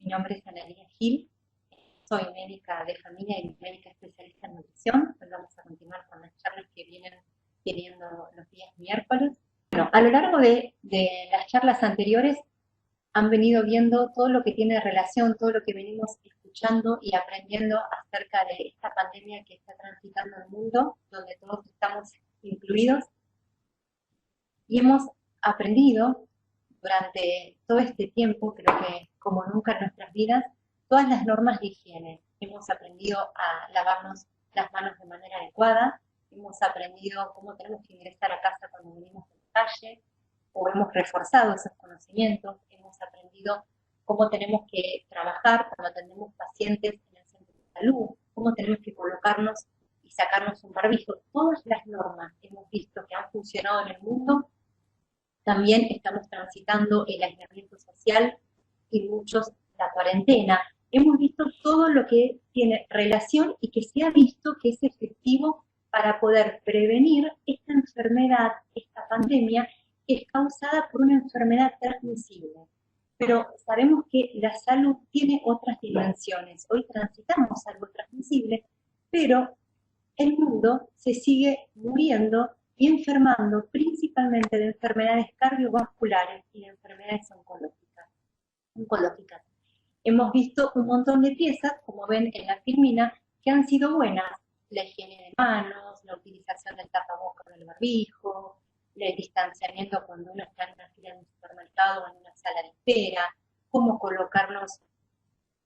Mi nombre es Analia Gil, soy médica de familia y médica especialista en nutrición. Hoy vamos a continuar con las charlas que vienen teniendo los días miércoles. Bueno, a lo largo de las charlas anteriores han venido viendo todo lo que tiene relación, todo lo que venimos escuchando y aprendiendo acerca de esta pandemia que está transitando el mundo, donde todos estamos incluidos. Y hemos aprendido durante todo este tiempo, creo que como nunca en nuestras vidas, todas las normas de higiene. Hemos aprendido a lavarnos las manos de manera adecuada, hemos aprendido cómo tenemos que ingresar a casa cuando venimos de la calle, o hemos reforzado esos conocimientos, hemos aprendido cómo tenemos que trabajar cuando atendemos pacientes en el centro de salud, cómo tenemos que colocarnos y sacarnos un barbijo. Todas las normas hemos visto que han funcionado en el mundo. También estamos transitando el aislamiento social y muchos la cuarentena. Hemos visto todo lo que tiene relación y que se ha visto que es efectivo para poder prevenir esta enfermedad, esta pandemia, que es causada por una enfermedad transmisible. Pero sabemos que la salud tiene otras dimensiones. Hoy transitamos algo transmisible, pero el mundo se sigue muriendo y enfermando principalmente de enfermedades cardiovasculares y de enfermedades oncológicas. Hemos visto un montón de piezas, como ven en la filmina, que han sido buenas. La higiene de manos, la utilización del tapabocas del barbijo, el distanciamiento cuando uno está en una fila de un supermercado o en una sala de espera, cómo colocarnos,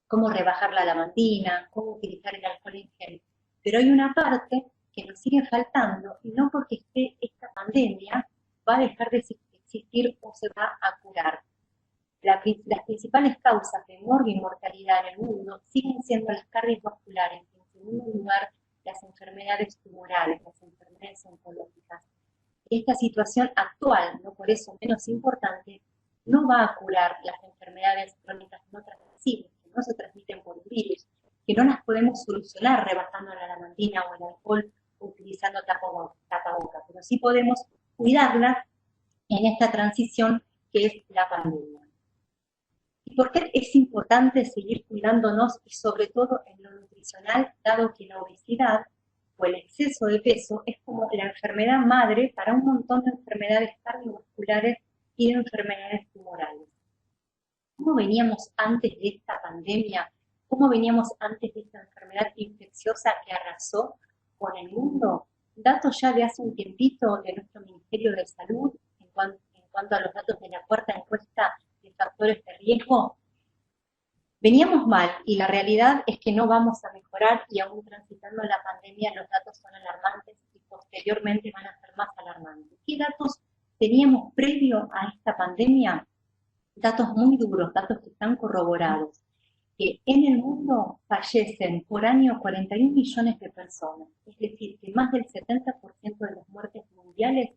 cómo rebajar la lavandina, cómo utilizar el alcohol en gel. Pero hay una parte que nos sigue faltando, y no porque esté esta pandemia va a dejar de existir o se va a curar. Las principales causas de morbi y mortalidad en el mundo siguen siendo las cardiovasculares, y en segundo lugar las enfermedades tumorales, las enfermedades oncológicas. Esta situación actual, no por eso menos importante, no va a curar las enfermedades crónicas no transmisibles, que no se transmiten por un virus, que no las podemos solucionar rebajando la lavandina o el alcohol o utilizando tapabocas, pero sí podemos cuidarlas en esta transición que es la pandemia. ¿Y por qué es importante seguir cuidándonos y sobre todo en lo nutricional, dado que la obesidad o el exceso de peso es como la enfermedad madre para un montón de enfermedades cardiovasculares y de enfermedades tumorales? ¿Cómo veníamos antes de esta pandemia? ¿Cómo veníamos antes de esta enfermedad infecciosa que arrasó con el mundo? Datos ya de hace un tiempito de nuestro Ministerio de Salud en cuanto a los datos de la cuarta encuesta de factores de riesgo. Veníamos mal y la realidad es que no vamos a mejorar, y aún transitando la pandemia los datos son alarmantes y posteriormente van a ser más alarmantes. ¿Qué datos teníamos previo a esta pandemia? Datos muy duros, datos que están corroborados, que en el mundo fallecen por año 41 millones de personas, es decir, que más del 70% de las muertes mundiales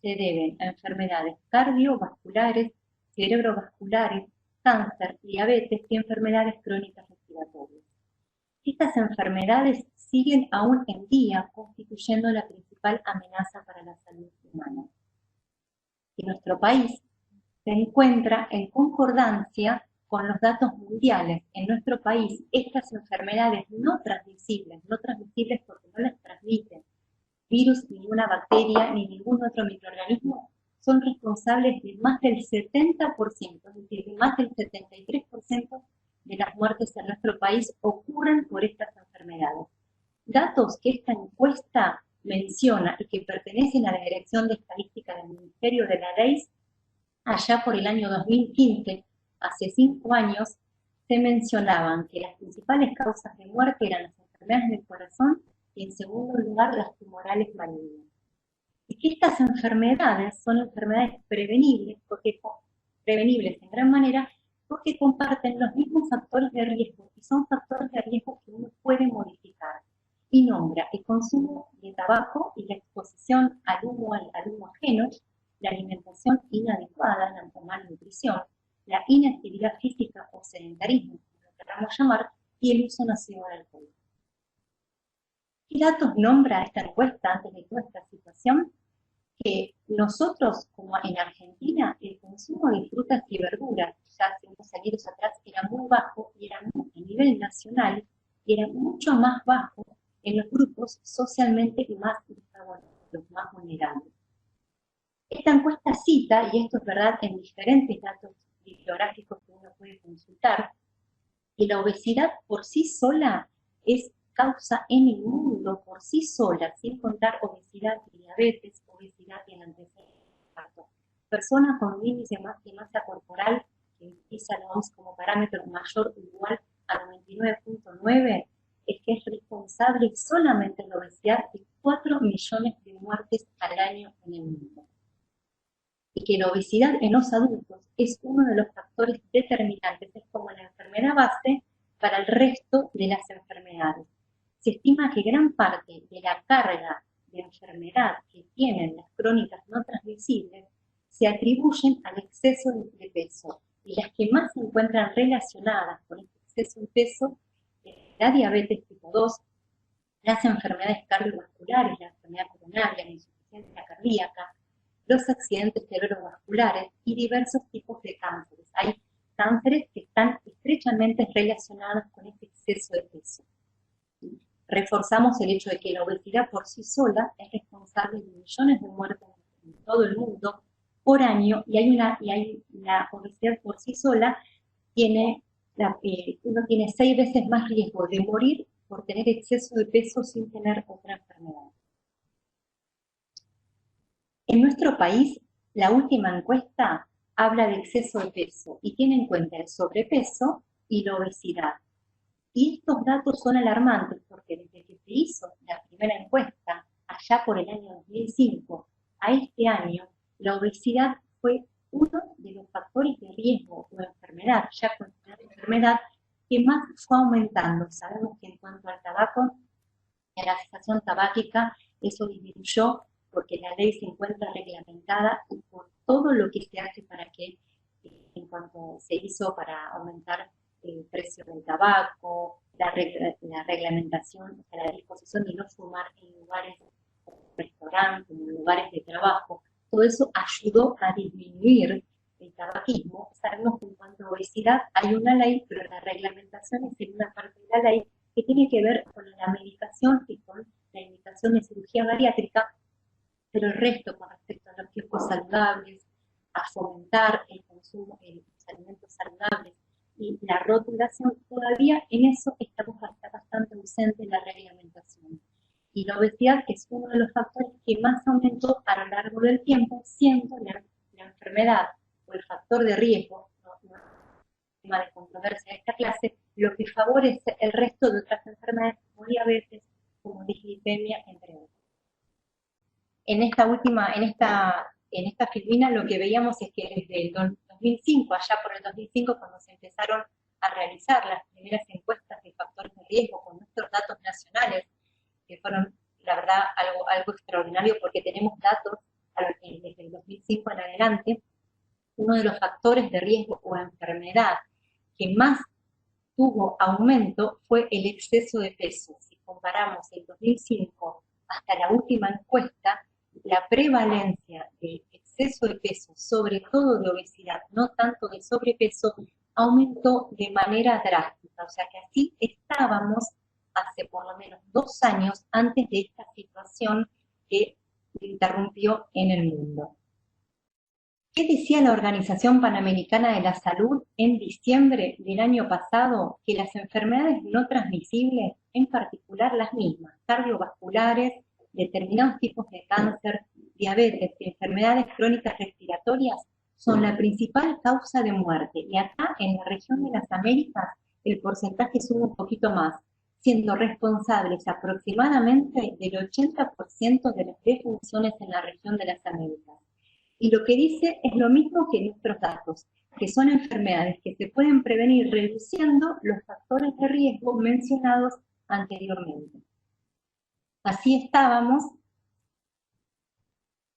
se deben a enfermedades cardiovasculares, cerebrovasculares, cáncer, diabetes y enfermedades crónicas respiratorias. Estas enfermedades siguen aún en día constituyendo la principal amenaza para la salud humana. Y nuestro país se encuentra en concordancia con los datos mundiales. En nuestro país, estas enfermedades no transmisibles porque no las transmiten virus, ninguna bacteria, ni ningún otro microorganismo, son responsables de más del 70%, es decir, de más del 73% de las muertes en nuestro país ocurren por estas enfermedades. Datos que esta encuesta menciona y que pertenecen a la Dirección de Estadística del Ministerio de la Ley, allá por el año 2015, hace 5 años, se mencionaban que las principales causas de muerte eran las enfermedades del corazón y en segundo lugar las tumorales malignas. Y que estas enfermedades son enfermedades prevenibles en gran manera porque comparten los mismos factores de riesgo y son factores de riesgo que uno puede modificar. Y nombra el consumo de tabaco y la exposición al humo ajeno, la alimentación inadecuada, la malnutrición, la inactividad física o sedentarismo, como lo queramos llamar, y el uso nocivo del alcohol. ¿Qué datos nombra esta encuesta antes de toda esta situación? Que nosotros, como en Argentina, el consumo de frutas y verduras, ya hace unos años atrás, era muy bajo y a nivel nacional, y era mucho más bajo en los grupos socialmente más desfavorecidos, los más vulnerables. Esta encuesta cita, y esto es verdad en diferentes datos bibliográficos que uno puede consultar, que la obesidad por sí sola es causa en el mundo, por sí sola, sin contar obesidad y diabetes, obesidad y el antecedente de infarto. Personas con un índice de masa corporal que utiliza la OMS como parámetro mayor o igual a 99.9 es que es responsable solamente de la obesidad de 4 millones de muertes al año en el mundo. Y que la obesidad en los adultos es uno de los factores determinantes, es como la enfermedad base para el resto de las enfermedades. Se estima que gran parte de la carga de enfermedad que tienen las crónicas no transmisibles se atribuyen al exceso de peso, y las que más se encuentran relacionadas con este exceso de peso es la diabetes tipo 2, las enfermedades cardiovasculares, la enfermedad coronaria, la insuficiencia cardíaca, los accidentes cerebrovasculares y diversos tipos de cánceres. Hay cánceres que están estrechamente relacionados con este exceso de peso. Reforzamos el hecho de que la obesidad por sí sola es responsable de millones de muertes en todo el mundo por año, y la obesidad por sí sola uno tiene 6 veces más riesgo de morir por tener exceso de peso sin tener otra enfermedad. En nuestro país, la última encuesta habla de exceso de peso y tiene en cuenta el sobrepeso y la obesidad. Y estos datos son alarmantes porque desde que se hizo la primera encuesta, allá por el año 2005, a este año, la obesidad fue uno de los factores de riesgo o enfermedad, ya considerada enfermedad, que más fue aumentando. Sabemos que en cuanto al tabaco y a la cesación tabáquica, eso disminuyó porque la ley se encuentra reglamentada y por todo lo que se hace para que, en cuanto se hizo para aumentar el precio del tabaco, la reglamentación, o sea, la disposición de no fumar en lugares, restaurantes, en lugares de trabajo, todo eso ayudó a disminuir el tabaquismo. Sabemos que en cuanto a obesidad hay una ley, pero la reglamentación es en una parte de la ley que tiene que ver con la medicación y con la indicación de cirugía bariátrica, pero el resto con respecto a los tiempos saludables, a fomentar el consumo de los alimentos saludables y la rotulación, todavía en eso estamos bastante ausentes en la reglamentación. Y la obesidad es uno de los factores que más aumentó a lo largo del tiempo, siendo la enfermedad o el factor de riesgo, no tema de controversia de esta clase, lo que favorece el resto de otras enfermedades como diabetes, como dislipemia, entre otras. En esta filmina lo que veíamos es que desde el 2005, allá por el 2005, cuando se empezaron a realizar las primeras encuestas de factores de riesgo con nuestros datos nacionales, que fueron, la verdad, algo extraordinario porque tenemos datos desde el 2005 en adelante, uno de los factores de riesgo o enfermedad que más tuvo aumento fue el exceso de peso. Si comparamos el 2005 hasta la última encuesta, la prevalencia de exceso de peso, sobre todo de obesidad, no tanto de sobrepeso, aumentó de manera drástica. O sea que así estábamos hace por lo menos 2 años antes de esta situación que interrumpió en el mundo. ¿Qué decía la Organización Panamericana de la Salud en diciembre del año pasado? Que las enfermedades no transmisibles, en particular las mismas, cardiovasculares, determinados tipos de cáncer, diabetes y enfermedades crónicas respiratorias, son la principal causa de muerte. Y acá, en la región de las Américas, el porcentaje sube un poquito más, siendo responsables aproximadamente del 80% de las defunciones en la región de las Américas. Y lo que dice es lo mismo que nuestros datos, que son enfermedades que se pueden prevenir reduciendo los factores de riesgo mencionados anteriormente. Así estábamos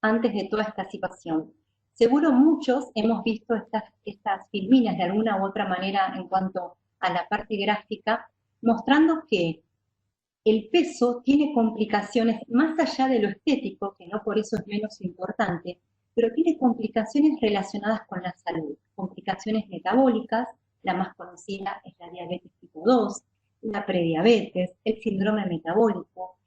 antes de toda esta situación. Seguro muchos hemos visto estas filminas de alguna u otra manera en cuanto a la parte gráfica, mostrando que el peso tiene complicaciones más allá de lo estético, que no por eso es menos importante, pero tiene complicaciones relacionadas con la salud, complicaciones metabólicas, La más conocida es la diabetes tipo 2, la prediabetes, el síndrome metabólico,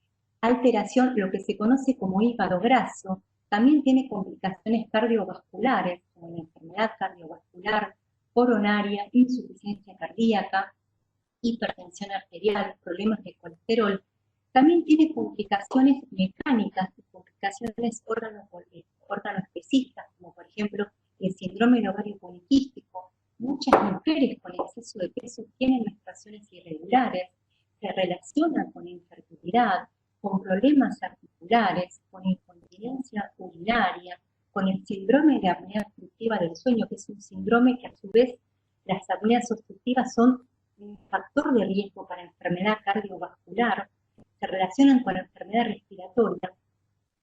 alteración, lo que se conoce como hígado graso, también tiene complicaciones cardiovasculares, como la enfermedad cardiovascular, coronaria, insuficiencia cardíaca, hipertensión arterial, problemas de colesterol. También tiene complicaciones mecánicas y complicaciones órgano-específicas, como por ejemplo el síndrome del ovario poliquístico. Muchas mujeres con exceso de peso tienen menstruaciones irregulares, se relacionan con infertilidad, con problemas articulares, con incontinencia urinaria, con el síndrome de apnea obstructiva del sueño, que es un síndrome que a su vez las apneas obstructivas son un factor de riesgo para enfermedad cardiovascular, se relacionan con la enfermedad respiratoria,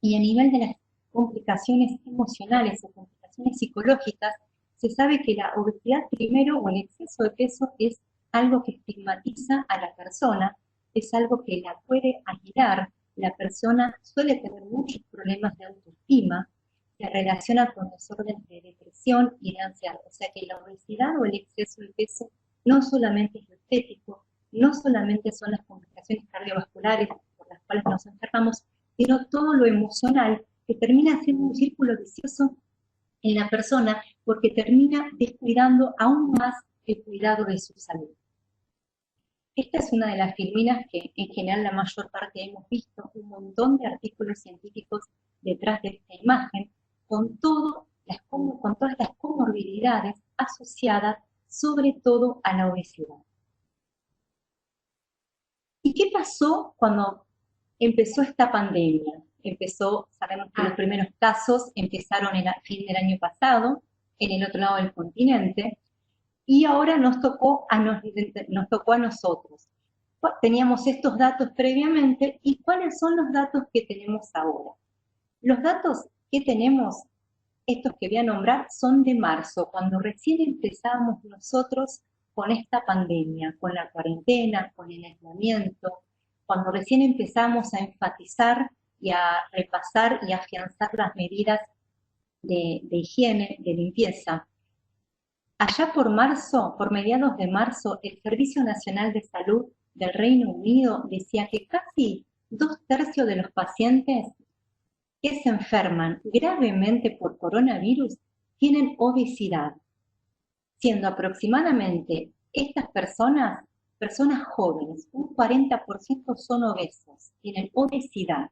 y a nivel de las complicaciones emocionales o complicaciones psicológicas, se sabe que la obesidad primero o el exceso de peso es algo que estigmatiza a la persona, es algo que la puede aislar, la persona suele tener muchos problemas de autoestima, se relaciona con desórdenes de depresión y de ansiedad, o sea que la obesidad o el exceso de peso no solamente es lo estético, no solamente son las complicaciones cardiovasculares por las cuales nos enfermamos, sino todo lo emocional que termina siendo un círculo vicioso en la persona porque termina descuidando aún más el cuidado de su salud. Esta es una de las filminas que en general la mayor parte hemos visto, un montón de artículos científicos detrás de esta imagen, con todas las comorbilidades asociadas sobre todo a la obesidad. ¿Y qué pasó cuando empezó esta pandemia? Sabemos que los primeros casos empezaron en el fin del año pasado, en el otro lado del continente, y ahora nos tocó a nosotros. Teníamos estos datos previamente, ¿y cuáles son los datos que tenemos ahora? Los datos que tenemos, estos que voy a nombrar, son de marzo, cuando recién empezábamos nosotros con esta pandemia, con la cuarentena, con el aislamiento, cuando recién empezamos a enfatizar y a repasar y afianzar las medidas de higiene, de limpieza. Allá por marzo, por mediados de marzo, el Servicio Nacional de Salud del Reino Unido decía que casi 2/3 de los pacientes que se enferman gravemente por coronavirus tienen obesidad, siendo aproximadamente estas personas jóvenes, un 40% son obesos, tienen obesidad,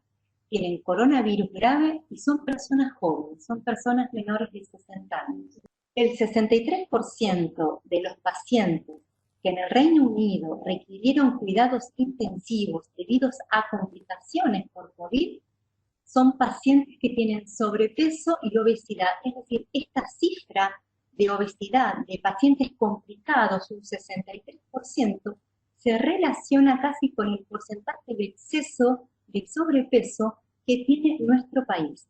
tienen coronavirus grave y son personas jóvenes, son personas menores de 60 años. El 63% de los pacientes que en el Reino Unido requirieron cuidados intensivos debido a complicaciones por COVID son pacientes que tienen sobrepeso y obesidad. Es decir, esta cifra de obesidad de pacientes complicados, un 63%, se relaciona casi con el porcentaje de exceso de sobrepeso que tiene nuestro país.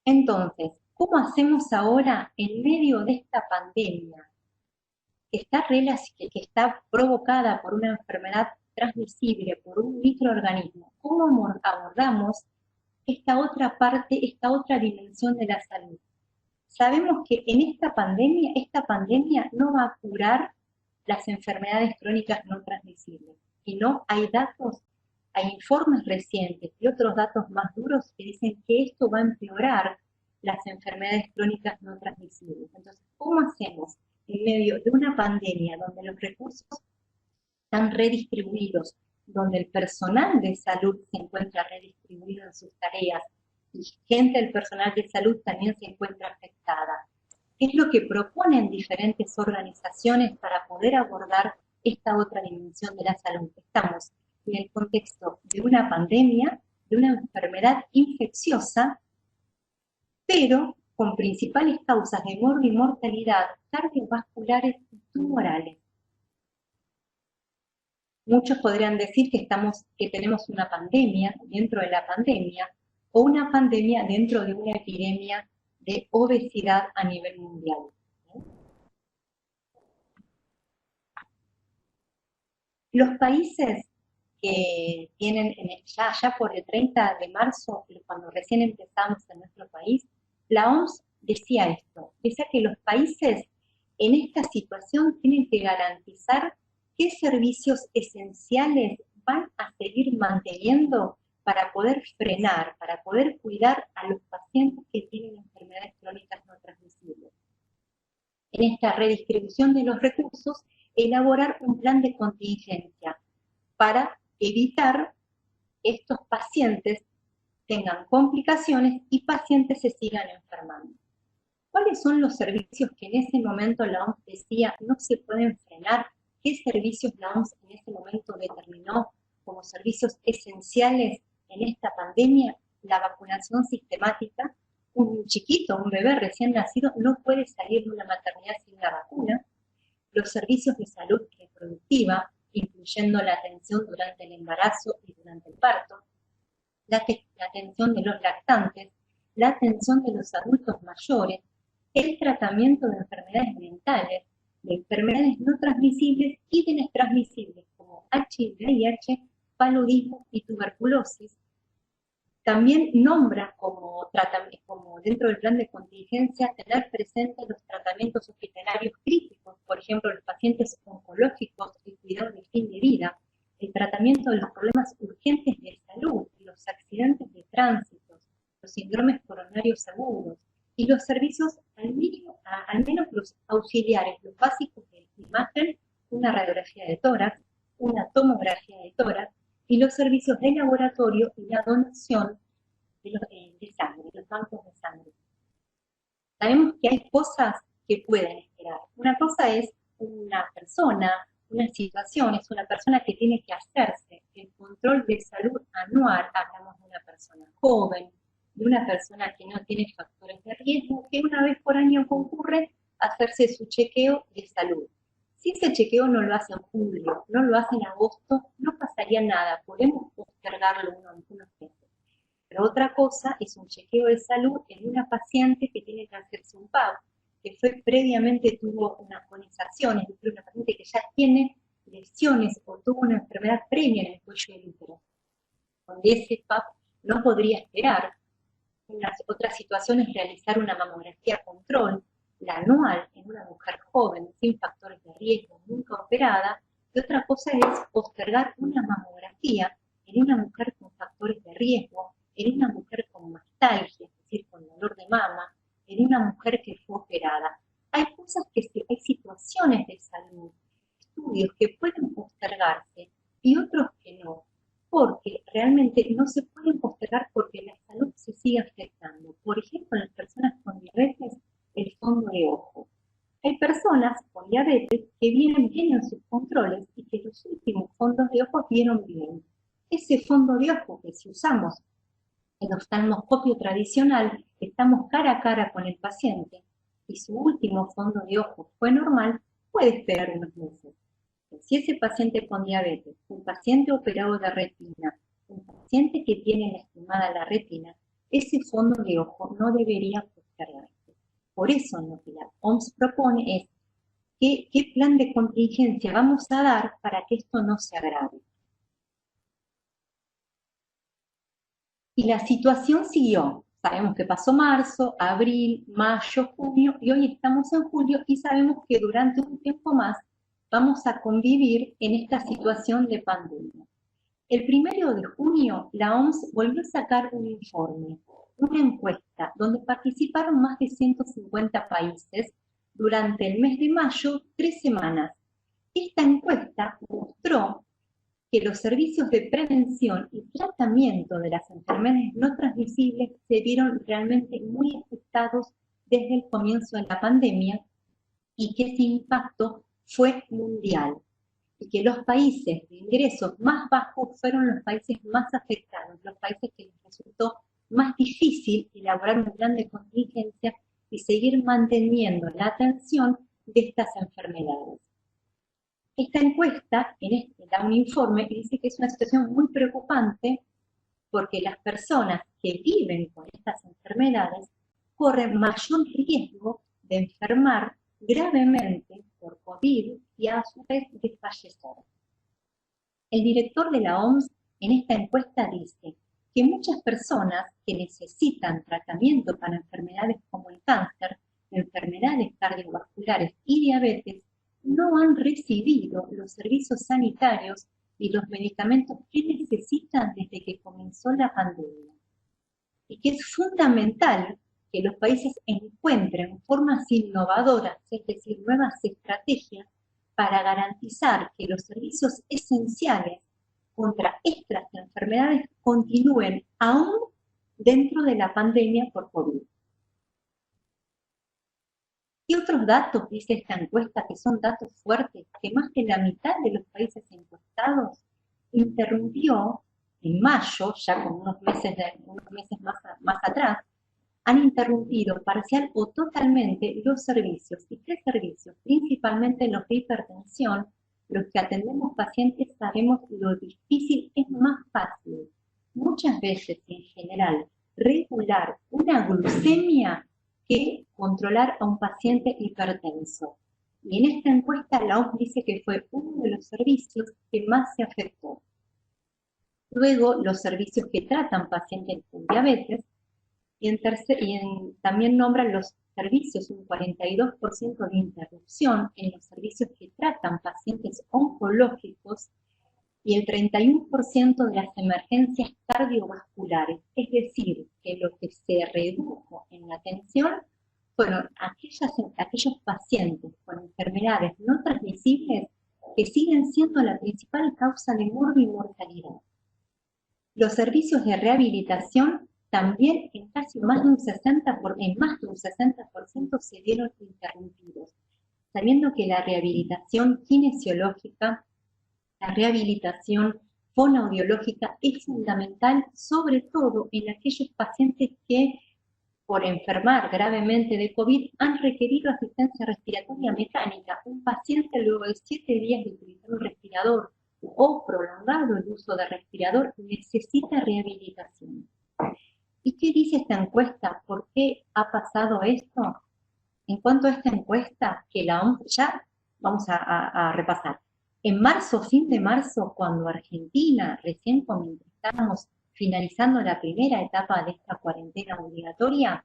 Entonces, ¿cómo hacemos ahora en medio de esta pandemia que está provocada por una enfermedad transmisible, por un microorganismo? ¿Cómo abordamos esta otra parte, esta otra dimensión de la salud? Sabemos que en esta pandemia no va a curar las enfermedades crónicas no transmisibles. Y no hay datos, hay informes recientes y otros datos más duros que dicen que esto va a empeorar las enfermedades crónicas no transmisibles. Entonces, ¿cómo hacemos en medio de una pandemia donde los recursos están redistribuidos, donde el personal de salud se encuentra redistribuido en sus tareas y gente del personal de salud también se encuentra afectada? Es lo que proponen diferentes organizaciones para poder abordar esta otra dimensión de la salud. Estamos en el contexto de una pandemia, de una enfermedad infecciosa, pero con principales causas de mortalidad cardiovasculares y tumorales. Muchos podrían decir que tenemos una pandemia dentro de la pandemia o una pandemia dentro de una epidemia de obesidad a nivel mundial. Los países que tienen ya por el 30 de marzo, cuando recién empezamos en nuestro país, la OMS decía esto, decía que los países en esta situación tienen que garantizar qué servicios esenciales van a seguir manteniendo para poder frenar, para poder cuidar a los pacientes que tienen enfermedades crónicas no transmisibles. En esta redistribución de los recursos, elaborar un plan de contingencia para evitar que estos pacientes tengan complicaciones y pacientes se sigan enfermando. ¿Cuáles son los servicios que en ese momento la OMS decía no se pueden frenar? ¿Qué servicios la OMS en ese momento determinó como servicios esenciales en esta pandemia? La vacunación sistemática. Un chiquito, un bebé recién nacido, no puede salir de una maternidad sin una vacuna. Los servicios de salud reproductiva, incluyendo la atención durante el embarazo y durante el parto, la atención de los lactantes, la atención de los adultos mayores, el tratamiento de enfermedades mentales, de enfermedades no transmisibles y de las transmisibles como HIV, VIH, paludismo y tuberculosis. También nombra como dentro del plan de contingencia tener presentes los tratamientos hospitalarios críticos, por ejemplo, los pacientes oncológicos y cuidado de fin de vida, el tratamiento de los problemas urgentes de salud, los accidentes de tránsito, los síndromes coronarios agudos y los servicios al menos los auxiliares, los básicos de imagen, una radiografía de tórax, una tomografía de tórax, y los servicios de laboratorio y la donación de sangre, los bancos de sangre. Sabemos que hay cosas que pueden esperar. Una cosa es una persona, una situación, es una persona que tiene que hacerse el control de salud anual, hablamos de una persona joven, de una persona que no tiene factores de riesgo, que una vez por año concurre a hacerse su chequeo de salud. Si ese chequeo no lo hace en julio, no lo hace en agosto, no pasaría nada, podemos postergarlo unos meses. Pero otra cosa es un chequeo de salud en una paciente que tiene que hacerse un PAP, que previamente tuvo una conización, es decir, una paciente que ya tiene lesiones o tuvo una enfermedad previa en el cuello del útero, donde ese PAP no podría esperar. Otra situación es realizar una mamografía control, la anual, en una mujer joven, sin factores de riesgo, nunca operada, y otra cosa es postergar una mamografía en una mujer con factores de riesgo, en una mujer con mastalgia, es decir, con dolor de mama, en una mujer que fue operada. Hay cosas hay situaciones de salud, estudios que pueden postergarse y otros que no, porque realmente no se pueden postergar porque la salud se sigue afectando. Por ejemplo, en las personas con diabetes, el fondo de ojo. Hay personas con diabetes que vienen bien en sus controles y que los últimos fondos de ojos vieron bien. Ese fondo de ojo que si usamos en oftalmoscopio tradicional, estamos cara a cara con el paciente y su último fondo de ojo fue normal, puede esperar unos meses. Si ese paciente con diabetes, un paciente operado de retina, un paciente que tiene lastimada la retina, ese fondo de ojo no debería postergarse. Por eso lo que la OMS propone es qué plan de contingencia vamos a dar para que esto no se agrave. Y la situación siguió. Sabemos que pasó marzo, abril, mayo, junio, y hoy estamos en julio y sabemos que durante un tiempo más vamos a convivir en esta situación de pandemia. El 1 de junio, la OMS volvió a sacar un informe, una encuesta, donde participaron más de 150 países durante el mes de mayo, 3 semanas. Esta encuesta mostró que los servicios de prevención y tratamiento de las enfermedades no transmisibles se vieron realmente muy afectados desde el comienzo de la pandemia y que ese impacto fue mundial y que los países de ingresos más bajos fueron los países más afectados, los países que les resultó más difícil elaborar un plan de contingencia y seguir manteniendo la atención de estas enfermedades. Esta encuesta da un informe y dice que es una situación muy preocupante porque las personas que viven con estas enfermedades corren mayor riesgo de enfermar gravemente por COVID y a su vez de fallecer. El director de la OMS en esta encuesta dice, que muchas personas que necesitan tratamiento para enfermedades como el cáncer, enfermedades cardiovasculares y diabetes, no han recibido los servicios sanitarios y los medicamentos que necesitan desde que comenzó la pandemia. Y que es fundamental que los países encuentren formas innovadoras, es decir, nuevas estrategias para garantizar que los servicios esenciales contra estas enfermedades continúen aún dentro de la pandemia por COVID. Y otros datos, dice esta encuesta, que son datos fuertes, que más de la mitad de los países encuestados interrumpió en mayo, ya con unos meses más atrás, han interrumpido parcial o totalmente los servicios. ¿Y qué servicios? Principalmente los de hipertensión. Los que atendemos pacientes sabemos lo difícil es más fácil. Muchas veces, en general, regular una glucemia que controlar a un paciente hipertenso. Y en esta encuesta la OMS dice que fue uno de los servicios que más se afectó. Luego, los servicios que tratan pacientes con diabetes, también nombran los servicios, un 42% de interrupción en los servicios que tratan pacientes oncológicos y el 31% de las emergencias cardiovasculares. Es decir, que lo que se redujo en la atención fueron aquellos pacientes con enfermedades no transmisibles que siguen siendo la principal causa de muerte y mortalidad. Los servicios de rehabilitación también en más de un 60% se vieron interrumpidos, sabiendo que la rehabilitación kinesiológica, la rehabilitación fonoaudiológica es fundamental, sobre todo en aquellos pacientes que, por enfermar gravemente de COVID, han requerido asistencia respiratoria mecánica. Un paciente luego de 7 días de utilizar un respirador o prolongado el uso de respirador necesita rehabilitación. ¿Y qué dice esta encuesta? ¿Por qué ha pasado esto? En cuanto a esta encuesta, que la OMS ya vamos a repasar. En marzo, fin de marzo, cuando Argentina, recién estábamos finalizando la primera etapa de esta cuarentena obligatoria,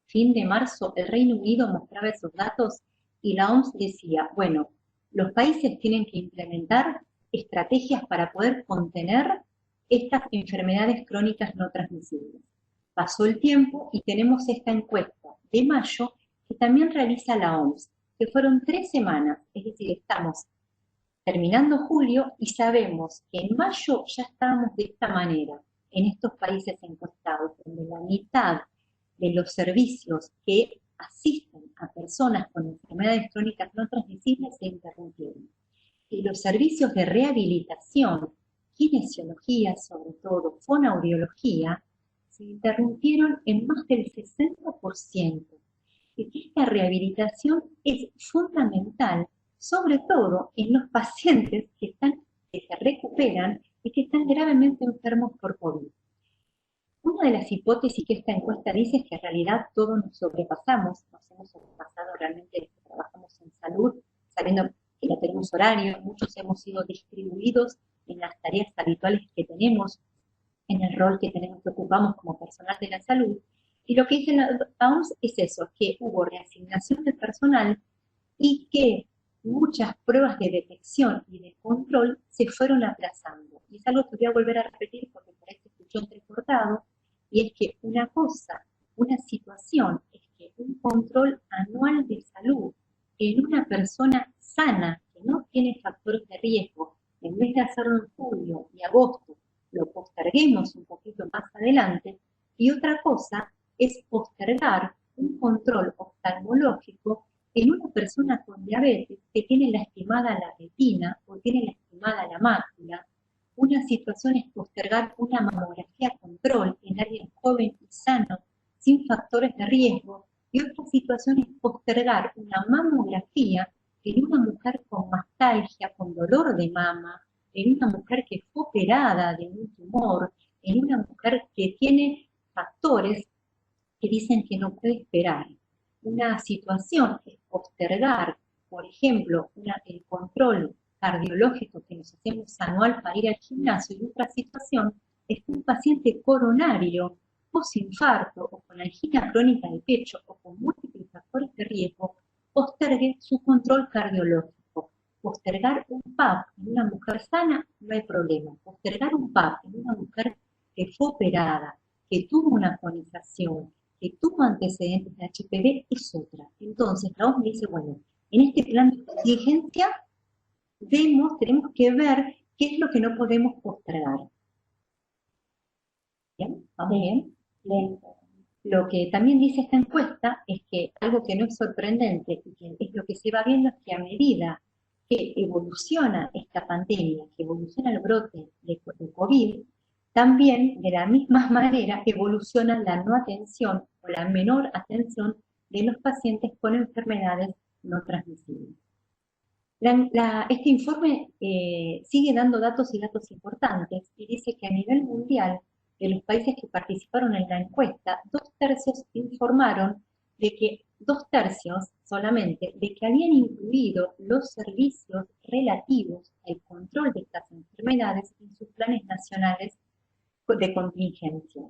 fin de marzo, el Reino Unido mostraba esos datos y la OMS decía, bueno, los países tienen que implementar estrategias para poder contener estas enfermedades crónicas no transmisibles. Pasó el tiempo y tenemos esta encuesta de mayo que también realiza la OMS, que fueron 3 semanas, es decir, estamos terminando julio y sabemos que en mayo ya estábamos de esta manera, en estos países encuestados, donde la mitad de los servicios que asisten a personas con enfermedades crónicas no transmisibles se interrumpieron. Y los servicios de rehabilitación, kinesiología sobre todo, fonoaudiología, se interrumpieron en más del 60%. Y que esta rehabilitación es fundamental, sobre todo en los pacientes que se recuperan y que están gravemente enfermos por COVID. Una de las hipótesis que esta encuesta dice es que en realidad todos nos sobrepasamos, nos hemos sobrepasado realmente los que trabajamos en salud, sabiendo que no tenemos horario, muchos hemos sido distribuidos en las tareas habituales que tenemos, en el rol que ocupamos como personal de la salud, y lo que dice la OMS es eso, que hubo reasignación de personal y que muchas pruebas de detección y de control se fueron aplazando. Y es algo que voy a volver a repetir porque por ahí se escuchó entrecortado, y es que una situación es que un control anual de salud en una persona sana que no tiene factores de riesgo, en vez de hacerlo en julio y agosto, lo posterguemos un poquito más adelante, y otra cosa es postergar un control oftalmológico en una persona con diabetes que tiene lastimada la retina o tiene lastimada la mácula. Una situación es postergar una mamografía control en alguien joven y sano, sin factores de riesgo, y otra situación es postergar una mamografía en una mujer con mastalgia, con dolor de mama, en una mujer que fue operada de un tumor, en una mujer que tiene factores que dicen que no puede esperar. Una situación es postergar, por ejemplo, el control cardiológico que nos hacemos anual para ir al gimnasio, y otra situación es que un paciente coronario, posinfarto o con angina crónica de pecho o con múltiples factores de riesgo, postergue su control cardiológico. Postergar un PAP en una mujer sana no hay problema. Postergar un PAP en una mujer que fue operada, que tuvo una conización, que tuvo antecedentes de HPV es otra. Entonces, la OMS dice, bueno, en este plan de contingencia tenemos que ver qué es lo que no podemos postergar. ¿Bien? ¿Vamos bien? Bien. Lo que también dice esta encuesta es que algo que no es sorprendente y que es lo que se va viendo es que a medida que evoluciona esta pandemia, que evoluciona el brote de COVID, también de la misma manera evoluciona la no atención o la menor atención de los pacientes con enfermedades no transmisibles. Este informe sigue dando datos y datos importantes y dice que a nivel mundial, de los países que participaron en la encuesta, 2/3 informaron de que 2/3 solamente, de que habían incluido los servicios relativos al control de estas enfermedades en sus planes nacionales de contingencia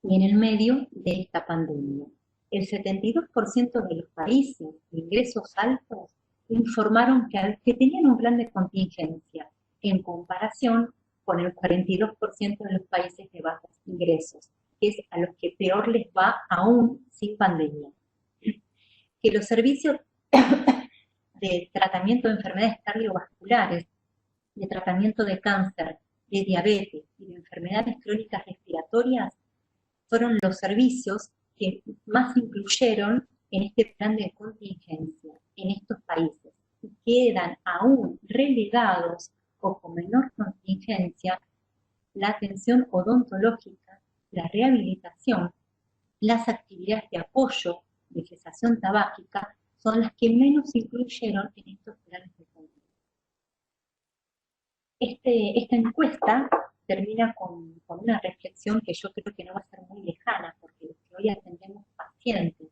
y en el medio de esta pandemia. El 72% de los países de ingresos altos informaron que tenían un plan de contingencia en comparación con el 42% de los países de bajos ingresos, que es a los que peor les va aún sin pandemia. Que los servicios de tratamiento de enfermedades cardiovasculares, de tratamiento de cáncer, de diabetes y de enfermedades crónicas respiratorias fueron los servicios que más incluyeron en este plan de contingencia en estos países y quedan aún relegados o con menor contingencia la atención odontológica, la rehabilitación, las actividades de apoyo de cesación tabáquica son las que menos incluyeron en estos planes de contingencia. Esta encuesta termina con una reflexión que yo creo que no va a ser muy lejana, porque los que hoy atendemos pacientes,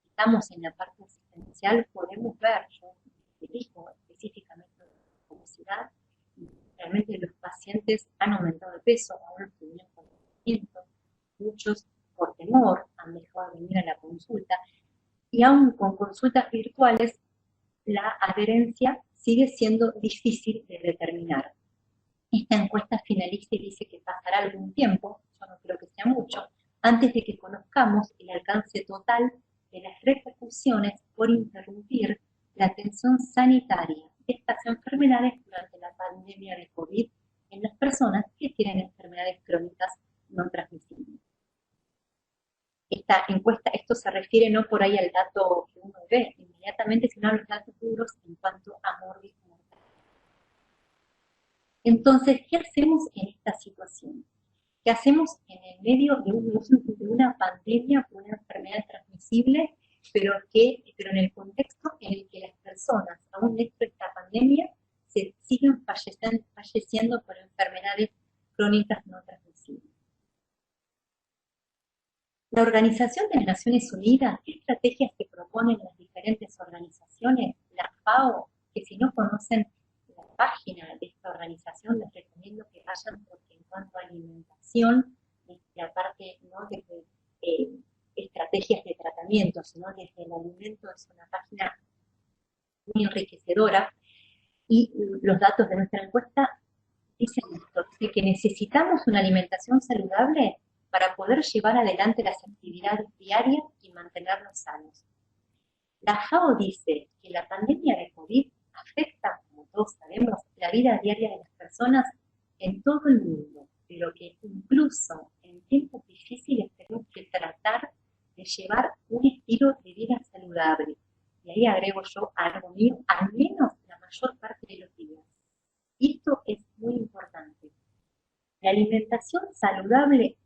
estamos en la parte asistencial, podemos ver, yo dirijo específicamente la obesidad, y realmente los pacientes han aumentado de peso, aún los que vienen con tratamiento, muchos por temor han dejado de venir a la consulta, y aún con consultas virtuales, la adherencia sigue siendo difícil de determinar. Esta encuesta finaliza y dice que pasará algún tiempo, yo no creo que sea mucho, antes de que conozcamos el alcance total de las repercusiones por interrumpir la atención sanitaria de estas enfermedades durante la pandemia de COVID en las personas que tienen enfermedades crónicas no transmisibles. Esta encuesta, esto se refiere no por ahí al dato que uno ve inmediatamente, sino a los datos duros en cuanto a morbilidad. Entonces, ¿qué hacemos en esta situación? ¿Qué hacemos en el medio de una pandemia, una enfermedad transmisible, pero en el contexto en el que las personas, aún dentro de esta pandemia, se siguen falleciendo por enfermedades crónicas no transmisibles? La Organización de las Naciones Unidas, ¿qué estrategias se proponen las diferentes organizaciones? La FAO, que si no conocen la página de esta organización, les recomiendo que vayan, porque en cuanto a alimentación, aparte no desde estrategias de tratamiento, sino desde el alimento, es una página muy enriquecedora. Y los datos de nuestra encuesta dicen esto, dice que necesitamos una alimentación saludable para poder llevar adelante las actividades diarias y mantenernos sanos. La FAO dice que la pandemia de COVID afecta, como todos sabemos, la vida diaria de las personas en todo el mundo, pero que incluso en tiempos difíciles tenemos que tratar de llevar un estilo de vida saludable. Y ahí agrego yo algo mío, al menos la mayor parte de los días. Y esto es muy importante. La alimentación saludable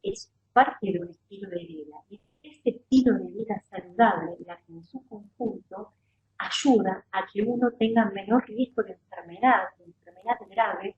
es parte de un estilo de vida. Y ese estilo de vida saludable, la que en su conjunto ayuda a que uno tenga menor riesgo de enfermedad grave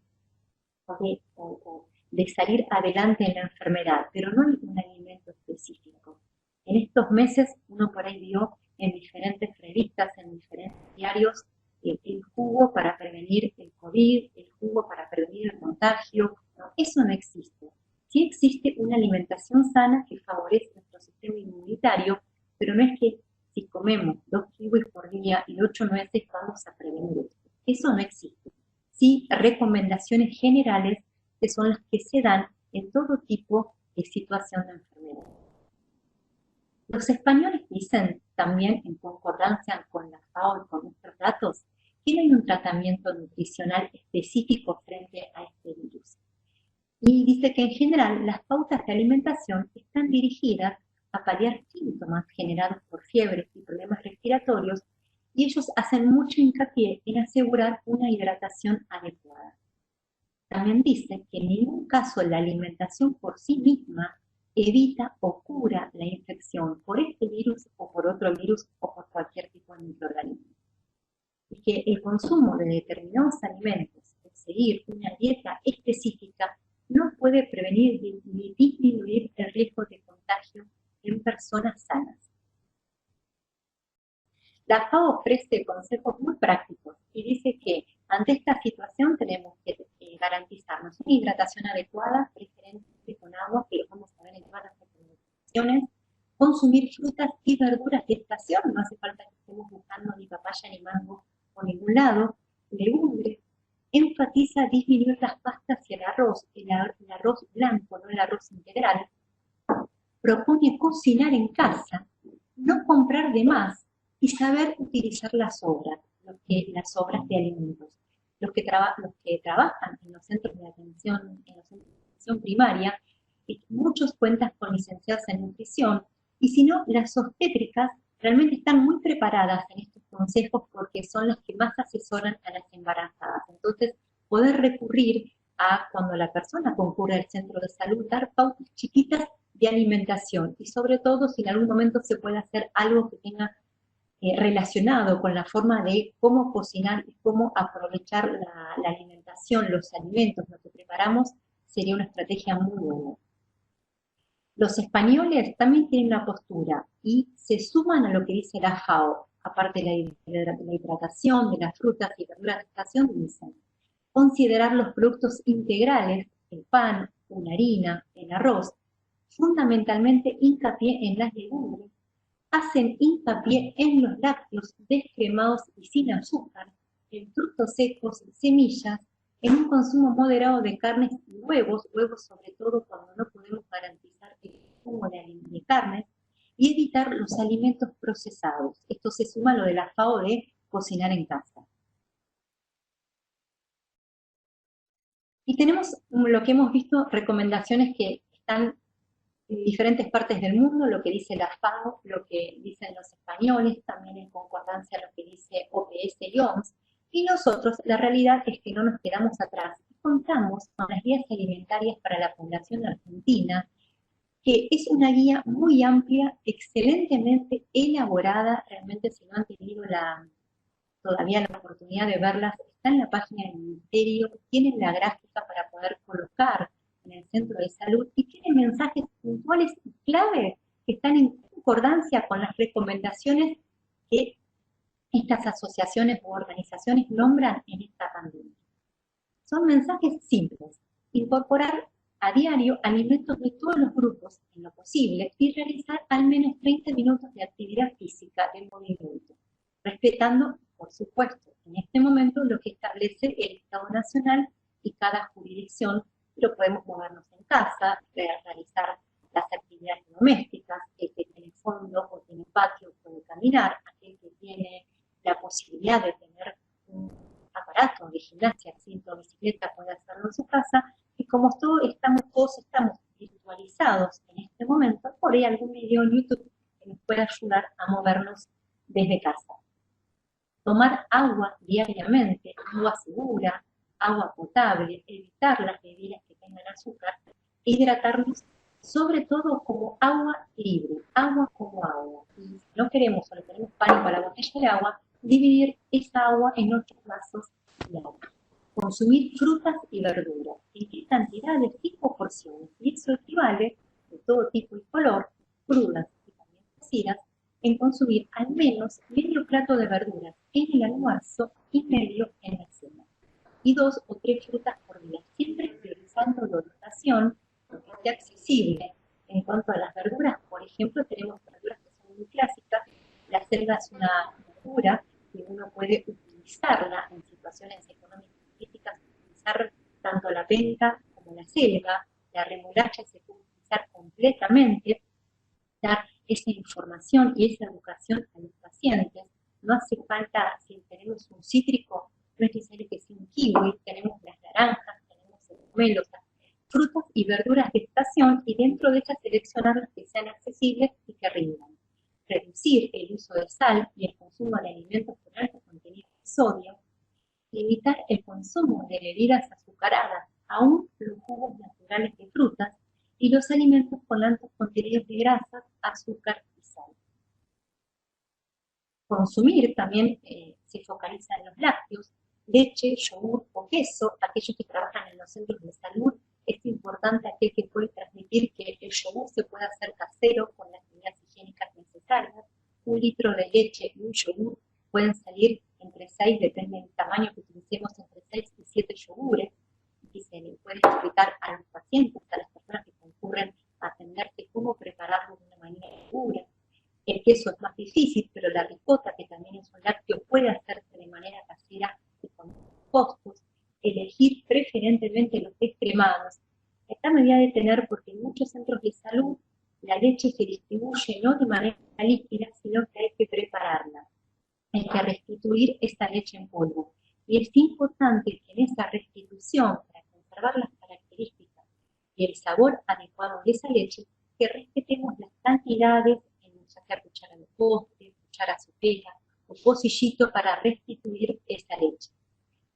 o de salir adelante en la enfermedad, pero no hay un alimento específico. En estos meses uno por ahí vio en diferentes revistas, en diferentes diarios, el jugo para prevenir el COVID, el jugo para prevenir el contagio, ¿no? Eso no existe. Sí existe una alimentación sana que favorece nuestro sistema inmunitario, pero no es que si comemos 2 kiwis por día y 8 nueces vamos a prevenir esto. Eso no existe. Sí, recomendaciones generales que son las que se dan en todo tipo de situación de enfermedad. Los españoles dicen también, en concordancia con la FAO y con nuestros datos, que no hay un tratamiento nutricional específico frente a este virus. Y dice que en general las pautas de alimentación están dirigidas a paliar síntomas generados por fiebres y problemas respiratorios, y ellos hacen mucho hincapié en asegurar una hidratación adecuada. También dice que en ningún caso la alimentación por sí misma evita o cura la infección por este virus o por otro virus o por cualquier tipo de microorganismo. Y que el consumo de determinados alimentos, o seguir una dieta específica, no puede prevenir ni disminuir el riesgo de contagio en personas sanas. La FAO ofrece consejos muy prácticos y dice que ante esta situación tenemos que garantizarnos una hidratación adecuada, preferentemente con agua, que lo vamos a ver en todas las recomendaciones, consumir frutas y verduras de estación, no hace falta que estemos buscando ni papaya ni mango por ningún lado, legumbres, enfatiza disminuir las pastas y el arroz blanco, no el arroz integral, propone cocinar en casa, no comprar de más y saber utilizar las sobras de alimentos. Los que trabajan en los centros de atención, primaria, muchos cuentan con licenciados en nutrición, y si no, las obstétricas realmente están muy preparadas en estos consejos porque son las que más asesoran a las embarazadas. Entonces, poder recurrir a cuando la persona concurre al centro de salud, dar pautas chiquitas de alimentación y sobre todo si en algún momento se puede hacer algo que tenga relacionado con la forma de cómo cocinar y cómo aprovechar la alimentación, los alimentos, lo que preparamos, sería una estrategia muy buena. Los españoles también tienen una postura y se suman a lo que dice la FAO, aparte de la hidratación, de las frutas y verduras de estación, dicen considerar los productos integrales, el pan, una harina, el arroz, fundamentalmente hincapié en las legumbres, hacen hincapié en los lácteos descremados y sin azúcar, en frutos secos, semillas, en un consumo moderado de carnes y huevos sobre todo cuando no podemos garantizar el consumo de carnes, y evitar los alimentos procesados. Esto se suma a lo de la FAO de cocinar en casa. Y tenemos lo que hemos visto, recomendaciones que están en diferentes partes del mundo, lo que dice la FAO, lo que dicen los españoles, también en concordancia a lo que dice OPS y OMS, y nosotros, la realidad es que no nos quedamos atrás, y contamos con las guías alimentarias para la población argentina, que es una guía muy amplia, excelentemente elaborada, realmente si no han tenido todavía la oportunidad de verlas, está en la página del Ministerio, tienen la gráfica para poder colocar en el centro de salud y tiene mensajes puntuales y claves que están en concordancia con las recomendaciones que estas asociaciones u organizaciones nombran en esta pandemia. Son mensajes simples: incorporar a diario alimentos de todos los grupos en lo posible y realizar al menos 30 minutos de actividad física de movimiento, respetando, por supuesto, en este momento lo que establece el Estado Nacional y cada jurisdicción, pero podemos movernos en casa, realizar las actividades domésticas, el que tiene fondo o tiene patio puede caminar, aquel que tiene la posibilidad de tener un aparato de gimnasia, cinto o bicicleta, puede hacerlo en su casa, y como todos estamos virtualizados en este momento, por ahí algún video en YouTube que nos pueda ayudar a movernos desde casa. Tomar agua diariamente, agua segura, agua potable, evitar las bebidas que tengan azúcar, hidratarnos sobre todo como agua libre, agua como agua. Y si no queremos o le tenemos pánico a la botella de agua, dividir esa agua en 8 vasos de agua. Consumir frutas y verduras, en qué cantidades, tipo porciones, y eso equivale, de todo tipo y color, crudas y también cocidas, en consumir al menos medio plato de verduras en el almuerzo y medio en la cena, y 2 o 3 frutas por día, siempre priorizando lo alimentación, que esté accesible. En cuanto a las verduras, por ejemplo, tenemos verduras que son muy clásicas. La selga es una verdura que uno puede utilizarla en situaciones económicas críticas, utilizar tanto la penca como la selga. La remolacha se puede utilizar completamente, dar esa información y esa educación a los pacientes. No hace falta, si tenemos un cítrico, no es necesario que sea un kiwi, tenemos las naranjas, tenemos el pomelo, o sea, frutas y verduras de estación, y dentro de ellas seleccionar las que sean accesibles y que rindan. Reducir el uso de sal y el consumo de alimentos con alto contenido de sodio. Limitar el consumo de bebidas azucaradas, aún los jugos naturales de frutas, y los alimentos con altos contenidos de grasas, azúcar y sal. Consumir también se focaliza en los lácteos, leche, yogur o queso. Aquellos que trabajan en los centros de salud, es importante aquel que puede transmitir que el yogur se puede hacer casero con las medidas higiénicas necesarias. 1 litro de leche y un yogur pueden salir entre 6, depende del tamaño que utilicemos, entre 6 y 7 yogures, y se le puede explicar a los pacientes, a las personas que concurren a atenderse, cómo prepararlo de una manera segura. El queso es más difícil, pero la ricota, que también es un lácteo, puede hacerse de manera casera y con costos. Elegir preferentemente los descremados. Esta me voy a detener porque en muchos centros de salud la leche se distribuye no de manera líquida, sino que hay que prepararla. Hay que restituir esta leche en polvo. Y es importante que en esa restitución, para conservar las características y el sabor adecuado de esa leche, que respetemos las cantidades, ya sea cuchara de postre, cuchara sopera o pocillito, para restituir esa leche.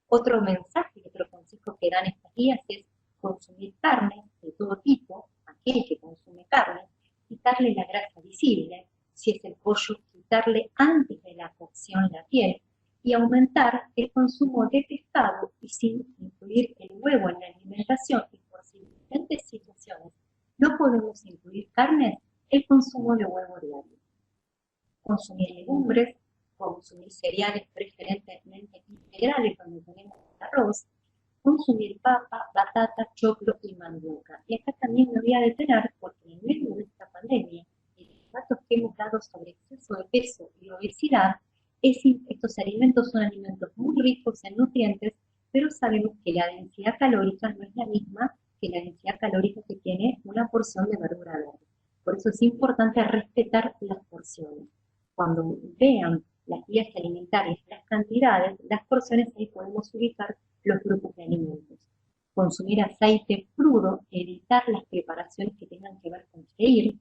Otro mensaje, otro consejo que dan estas guías es consumir carne de todo tipo. Aquel que consume carne, quitarle la grasa visible. Si es el pollo, quitarle antes de la cocción la piel, y aumentar el consumo de pescado, y sin incluir el huevo en la alimentación, y por si en diferentes situaciones no podemos incluir carnes, el consumo de huevo diario. Consumir legumbres, consumir cereales preferentemente integrales donde tenemos arroz, consumir papa, batata, choclo y mandioca. Y acá también me voy a detener porque en medio de esta pandemia, y los datos que hemos dado sobre exceso de peso y obesidad, estos alimentos son alimentos muy ricos en nutrientes, pero sabemos que la densidad calórica no es la misma que la densidad calórica que tiene una porción de verdura verde. Por eso es importante respetar las porciones. Cuando vean las guías alimentarias, las cantidades, las porciones, ahí podemos ubicar los grupos de alimentos. Consumir aceite crudo, evitar las preparaciones que tengan que ver con freír,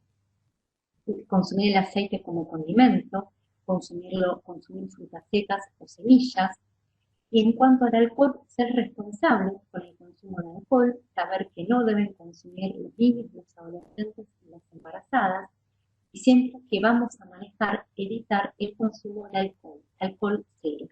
consumir el aceite como condimento, consumir frutas secas o semillas. Y en cuanto al alcohol, ser responsables con el consumo de alcohol, saber que no deben consumir los niños, los adolescentes y las embarazadas, y siempre que vamos a manejar, evitar el consumo de alcohol cero.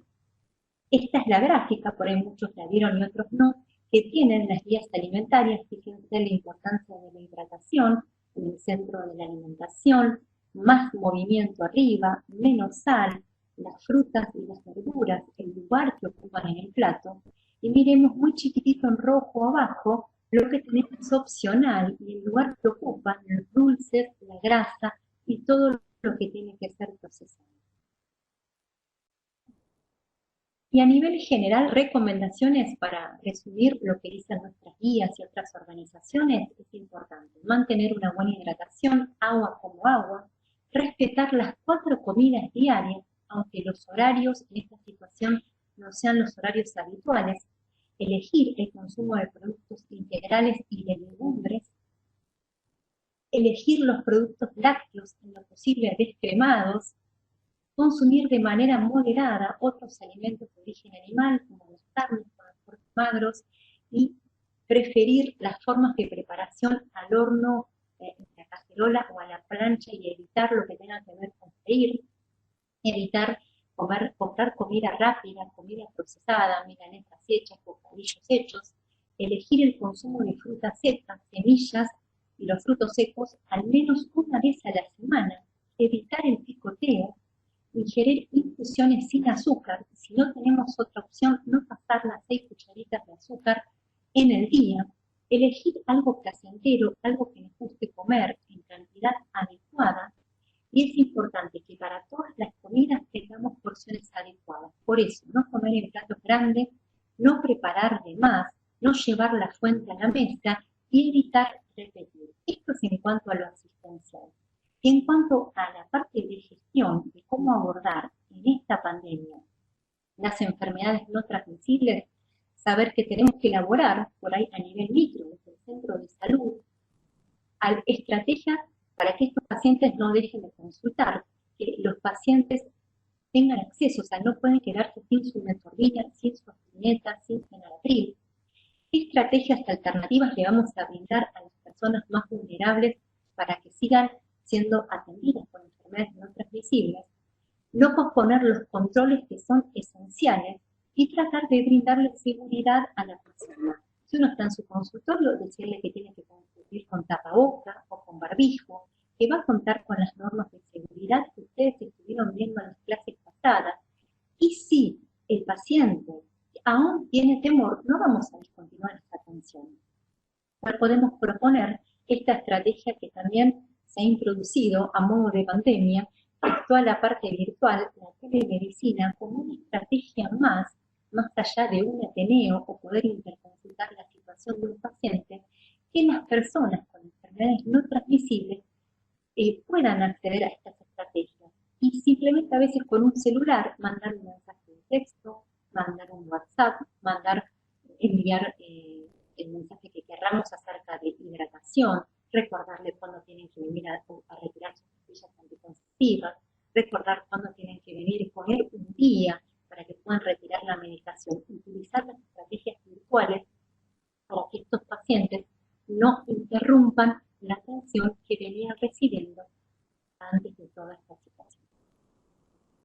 Esta es la gráfica, por ahí muchos la vieron y otros no, que tienen las guías alimentarias. Fíjense la importancia de la hidratación en el centro de la alimentación, más movimiento arriba, menos sal, las frutas y las verduras, el lugar que ocupan en el plato, y miremos muy chiquitito en rojo abajo lo que tenemos opcional y el lugar que ocupan los dulces, la grasa y todo lo que tiene que ser procesado. Y a nivel general, recomendaciones para resumir lo que dicen nuestras guías y otras organizaciones: es importante mantener una buena hidratación, agua como agua, respetar las 4 comidas diarias, aunque los horarios en esta situación no sean los horarios habituales, elegir el consumo de productos integrales y de legumbres, elegir los productos lácteos en lo posible descremados, consumir de manera moderada otros alimentos de origen animal, como los carnes, los cortes magros, y preferir las formas de preparación al horno, en la cacerola o a la plancha, y evitar lo que tenga que ver con freír, evitar comprar comida rápida, comida procesada, milanesas hechas, bocadillos hechos, elegir el consumo de frutas secas, semillas y los frutos secos al menos una vez a la semana, evitar el picoteo, ingerir infusiones sin azúcar. Si no tenemos otra opción, no pasar las 6 cucharitas de azúcar en el día, elegir algo placentero, algo que nos guste comer en cantidad adecuada, y es importante que para todas las comidas tengamos porciones adecuadas. Por eso, no comer en platos grandes, no preparar de más, no llevar la fuente a la mesa y evitar repetir. Esto es en cuanto a lo asistencial. En cuanto a la parte de gestión, de cómo abordar en esta pandemia las enfermedades no transmisibles, saber que tenemos que elaborar por ahí a nivel micro, desde el centro de salud, estrategias para que estos pacientes no dejen de consultar, que los pacientes tengan acceso, o sea, no pueden quedarse sin su metformina, sin su aspirina, sin Benadryl. ¿Qué estrategias alternativas le vamos a brindar a las personas más vulnerables para que sigan siendo atendidas con enfermedades no transmisibles? No posponer los controles que son esenciales y tratar de brindarle seguridad a la persona. Si uno está en su consultorio, decirle que tiene que cumplir con tapaboca o con barbijo, que va a contar con las normas de seguridad que ustedes estuvieron viendo en las clases pasadas. Y si el paciente aún tiene temor, no vamos a descontinuar esta atención. Podemos proponer esta estrategia que también se ha introducido a modo de pandemia, toda la parte virtual, la telemedicina, como una estrategia más allá de un ateneo o poder interconsultar la situación de un paciente, que las personas con enfermedades no transmisibles puedan acceder a estas estrategias. Y simplemente a veces con un celular mandar un mensaje de texto, mandar un WhatsApp, enviar el mensaje que querramos acerca de hidratación, recordarle cuándo tienen que venir a retirar sus pastillas anticonceptivas, recordar cuándo tienen que venir y poner un día para que puedan retirar la medicación, utilizar las